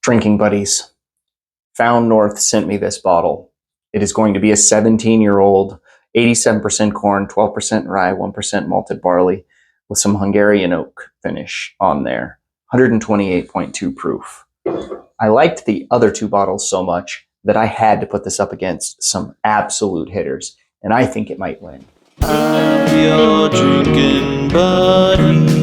Drinking buddies, Found North sent me this bottle. It is going to be a 17-year-old, 87% corn, 12% rye, 1% malted barley with some Hungarian oak finish on there. 128.2 proof. I liked the other two bottles so much that I had to put this up against some absolute hitters, and I think it might win. I'm your drinking buddy.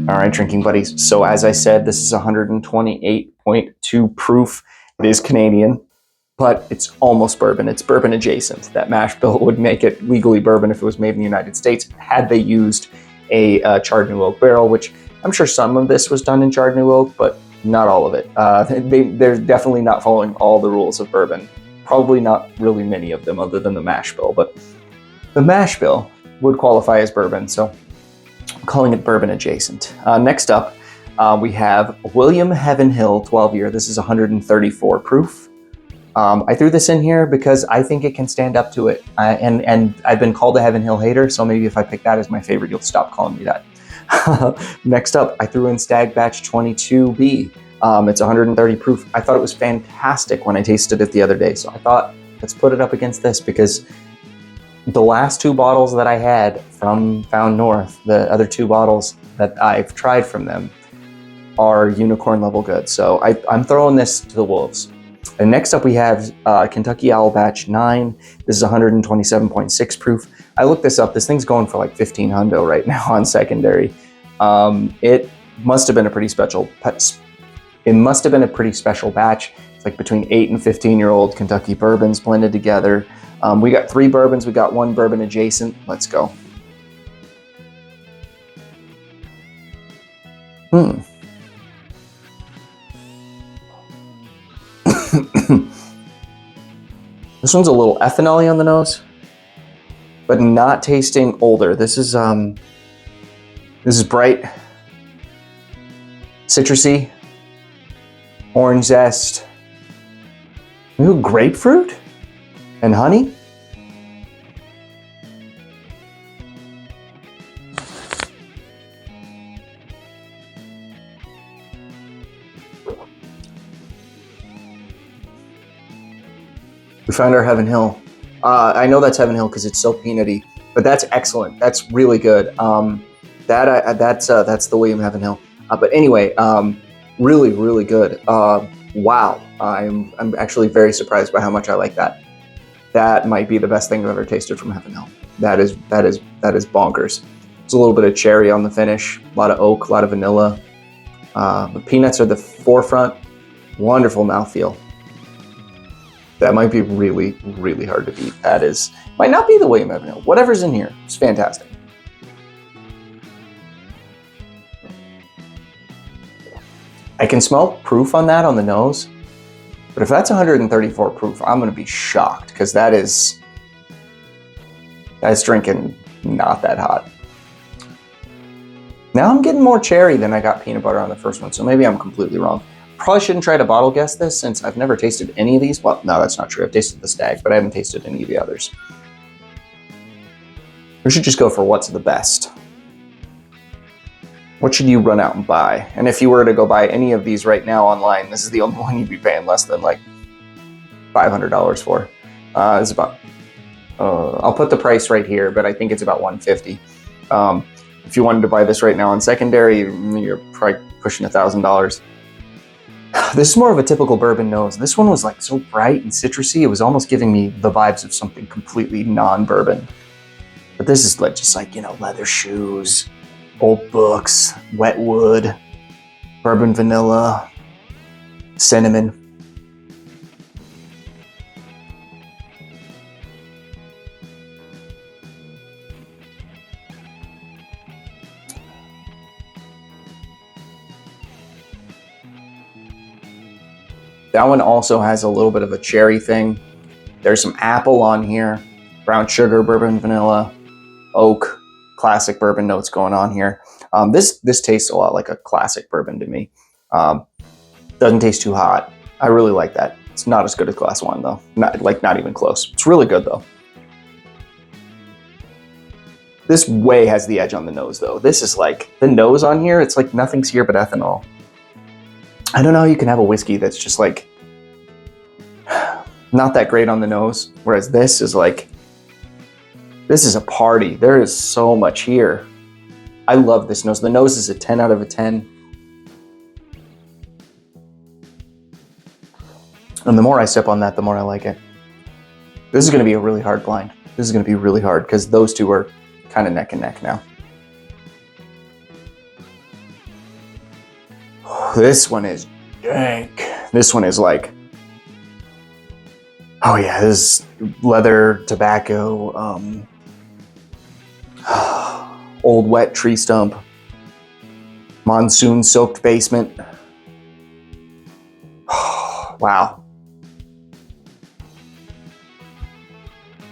All right, drinking buddies. So as I said, this is 128.2 proof. It is Canadian, but it's almost bourbon. It's bourbon adjacent. That mash bill would make it legally bourbon if it was made in the United States, had they used a charred new oak barrel, which I'm sure some of this was done in charred new oak, but not all of it. They're definitely not following all the rules of bourbon. Probably not really many of them other than the mash bill, but the mash bill would qualify as bourbon, so I'm calling it bourbon adjacent. Next up, we have William Heavenhill 12-year. This is 134 proof. I threw this in here because I think it can stand up to it. And I've been called a Heavenhill hater, so maybe if I pick that as my favorite, you'll stop calling me that. Next up, I threw in Stag Batch 22B. It's 130 proof. I thought it was fantastic when I tasted it the other day, so I thought, let's put it up against this, because the last two bottles that I had from Found North, the other two bottles that I've tried from them, are unicorn level good. So I'm throwing this to the wolves. And next up we have Kentucky Owl Batch 9. This is 127.6 proof. I looked this up. This thing's going for like 15 hundo right now on secondary. It must have been a pretty special. It must have been a pretty special batch. It's like between 8 and 15-year-old Kentucky bourbons blended together. We got 3 bourbons. We got 1 bourbon adjacent. Let's go. This one's a little ethanol-y on the nose, but not tasting older. This is bright, citrusy, orange zest, maybe grapefruit and honey. We found our Heavenhill. I know that's Heavenhill because it's so peanutty, but that's excellent. That's really good. That's the William Heavenhill. But anyway, really, really good. Wow, I'm actually very surprised by how much I like that. That might be the best thing I've ever tasted from Heavenhill. That is bonkers. There's a little bit of cherry on the finish, a lot of oak, a lot of vanilla. The peanuts are the forefront. Wonderful mouthfeel. That might be really, really hard to beat. Might not be the William Heavenhill. Whatever's in here, it's fantastic. I can smell proof on that on the nose, but if that's 134 proof, I'm going to be shocked, because that's drinking not that hot. Now I'm getting more cherry than I got peanut butter on the first one, so maybe I'm completely wrong. Probably shouldn't try to bottle guess this, since I've never tasted any of these. Well, no, that's not true. I've tasted the Stag, but I haven't tasted any of the others. We should just go for what's the best. What should you run out and buy? And if you were to go buy any of these right now online, this is the only one you'd be paying less than like $500 for. It's about, I'll put the price right here, but I think it's about $150. If you wanted to buy this right now on secondary, you're probably pushing $1,000. This is more of a typical bourbon nose. This one was like so bright and citrusy, it was almost giving me the vibes of something completely non-bourbon. But this is like just like, leather shoes, old books, wet wood, bourbon vanilla, cinnamon. That one also has a little bit of a cherry thing. There's some apple on here, brown sugar, bourbon vanilla, oak, classic bourbon notes going on here. This tastes a lot like a classic bourbon to me. Doesn't taste too hot. I really like that. It's not as good as Glass 1 though. Not even close. It's really good though. This way has the edge on the nose though. This is like, the nose on here, it's like nothing's here but ethanol. I don't know how you can have a whiskey that's just like, not that great on the nose. Whereas this is like, this is a party. There is so much here. I love this nose. The nose is a 10 out of a 10. And the more I sip on that, the more I like it. This is going to be a really hard blind. This is going to be really hard because those two are kind of neck and neck now. This one is dank. This one is like, oh yeah, this is leather, tobacco, old wet tree stump, monsoon soaked basement. Wow.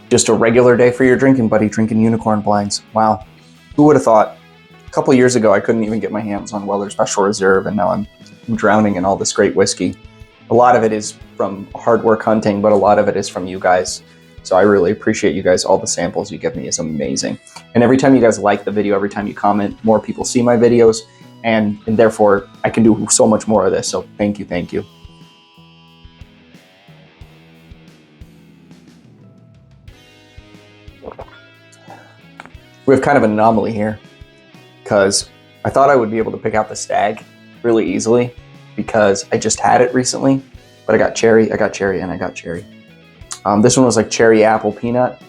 Just a regular day for your drinking buddy, drinking unicorn blinds. Wow. Who would have thought? A couple years ago, I couldn't even get my hands on Weller Special Reserve, and now I'm drowning in all this great whiskey. A lot of it is from hard work hunting, but a lot of it is from you guys. So I really appreciate you guys. All the samples you give me is amazing. And every time you guys like the video, every time you comment, more people see my videos, and therefore I can do so much more of this. So thank you, thank you. We have kind of an anomaly here because I thought I would be able to pick out the stag really easily because I just had it recently, but I got cherry, and I got cherry. This one was like cherry apple peanut.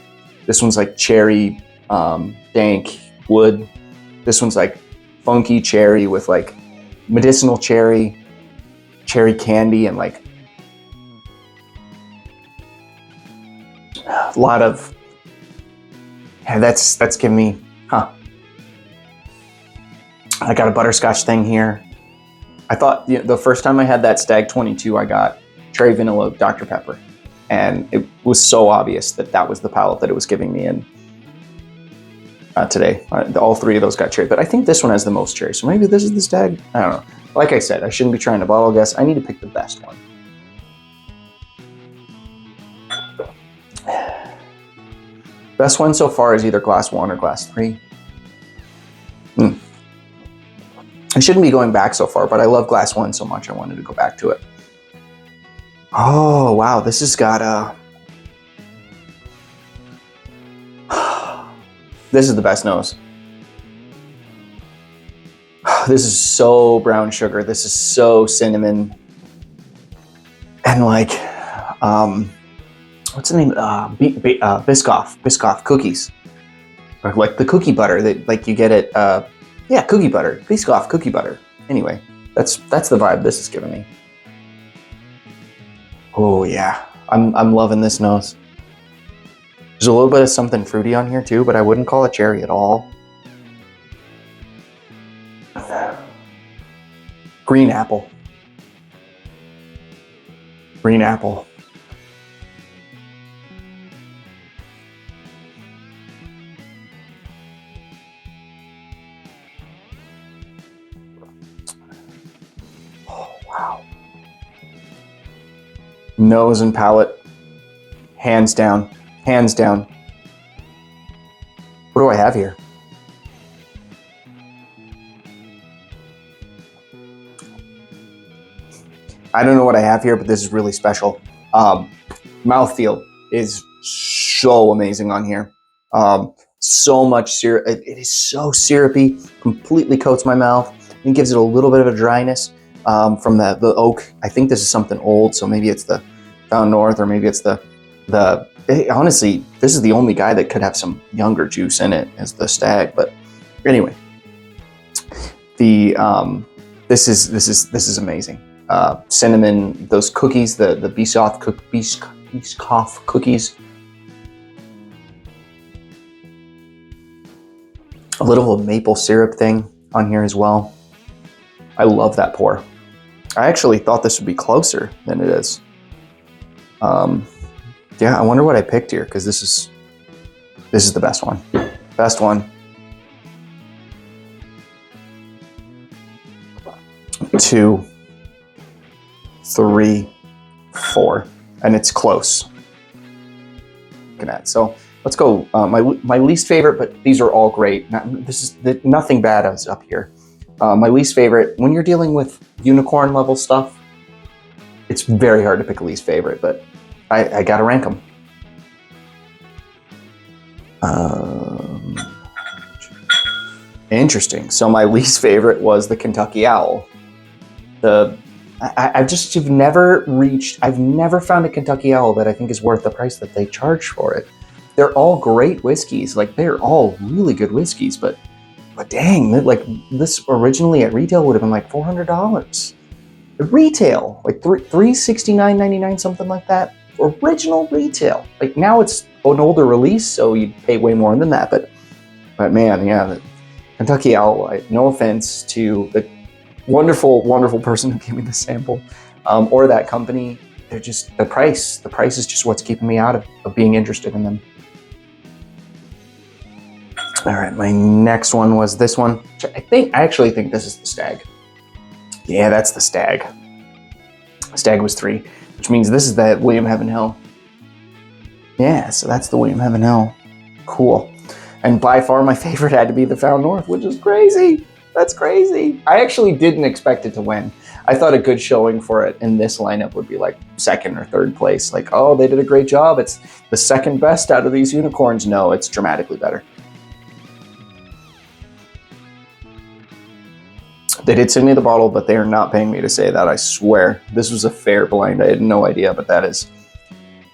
This one's like cherry dank wood. This one's like funky cherry with like medicinal cherry candy, and like a lot of, yeah, that's giving me, huh. I got a butterscotch thing here. I thought, you know, the first time I had that Stag 22, I got cherry vanilla Dr. Pepper. And it was so obvious that that was the palate that it was giving me. And today, all three of those got cherry. But I think this one has the most cherry. So maybe this is the Stag? I don't know. Like I said, I shouldn't be trying to bottle guess. I need to pick the best one. Best one so far is either glass 1 or glass 3. I shouldn't be going back so far, but I love glass 1 so much I wanted to go back to it. Oh, wow. This has got a... This is the best nose. This is so brown sugar. This is so cinnamon. And like... what's the name? Biscoff cookies, or like the cookie butter that like you get at yeah, cookie butter, Biscoff cookie butter. Anyway, that's the vibe this is giving me. Oh yeah, I'm loving this nose. There's a little bit of something fruity on here too, but I wouldn't call it cherry at all. Green apple. Green apple. Wow. Nose and palate, hands down, hands down. What do I have here? I don't know what I have here, but this is really special. Mouthfeel is so amazing on here. So much syrup. It is so syrupy, completely coats my mouth and gives it a little bit of a dryness. From the oak. I think this is something old, so maybe it's the Found North, or maybe it's honestly, this is the only guy that could have some younger juice in it as the Stag. But anyway, the this is amazing. Cinnamon, those cookies, the Biscoff cookies. A little maple syrup thing on here as well. I love that pour. I actually thought this would be closer than it is. Yeah, I wonder what I picked here, because this is the best one. Best one. 2, 3, 4, and it's close. Looking at, so Let's go. My least favorite, but these are all great. Nothing bad is up here. My least favorite, when you're dealing with unicorn level stuff, it's very hard to pick a least favorite, but I gotta rank them. Interesting. So my least favorite was the Kentucky Owl. I've never found a Kentucky Owl that I think is worth the price that they charge for it. They're all great whiskeys. Like, they're all really good whiskeys, but dang, like, this originally at retail would have been like $400. Retail, like $369.99, something like that. Original retail. Like, now it's an older release, so you'd pay way more than that. But man, yeah, the Kentucky Owl. No offense to the wonderful, wonderful person who gave me the sample, or that company. They're just the price. The price is just what's keeping me out of being interested in them. All right, my next one was this one. I actually think this is the Stag. Yeah, that's the Stag. Stag was 3, which means this is the William Heavenhill. Yeah, so that's the William Heavenhill. Cool. And by far my favorite had to be the Found North, which is crazy. That's crazy. I actually didn't expect it to win. I thought a good showing for it in this lineup would be like 2nd or 3rd place. Like, oh, they did a great job. It's the 2nd best out of these unicorns. No, it's dramatically better. They did send me the bottle, but they are not paying me to say that, I swear. This was a fair blind. I had no idea, but that is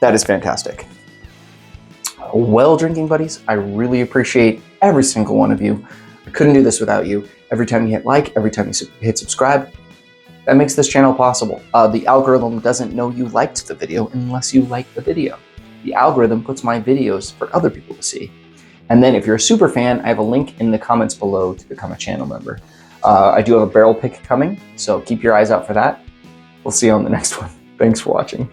fantastic. Well, drinking buddies, I really appreciate every single one of you. I couldn't do this without you. Every time you hit like, every time you hit subscribe, that makes this channel possible. The algorithm doesn't know you liked the video unless you like the video. The algorithm puts my videos for other people to see. And then if you're a super fan, I have a link in the comments below to become a channel member. I do have a barrel pick coming, so keep your eyes out for that. We'll see you on the next one. Thanks for watching.